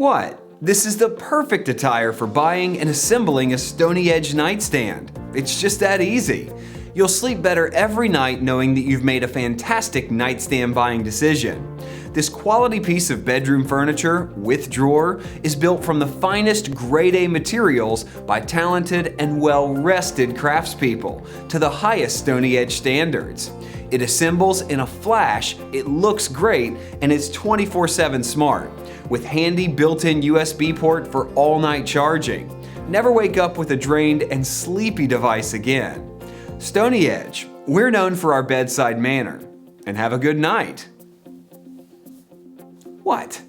What? This is the perfect attire for buying and assembling a StonyEdge nightstand. It's just that easy. You'll sleep better every night knowing that you've made a fantastic nightstand buying decision. This quality piece of bedroom furniture, with drawer, is built from the finest grade A materials by talented and well-rested craftspeople to the highest StonyEdge standards. It assembles in a flash, it looks great, and it's 24/7 smart, with handy built-in USB port for all-night charging. Never wake up with a drained and sleepy device again. StonyEdge, we're known for our bedside manner. And have a good night. What?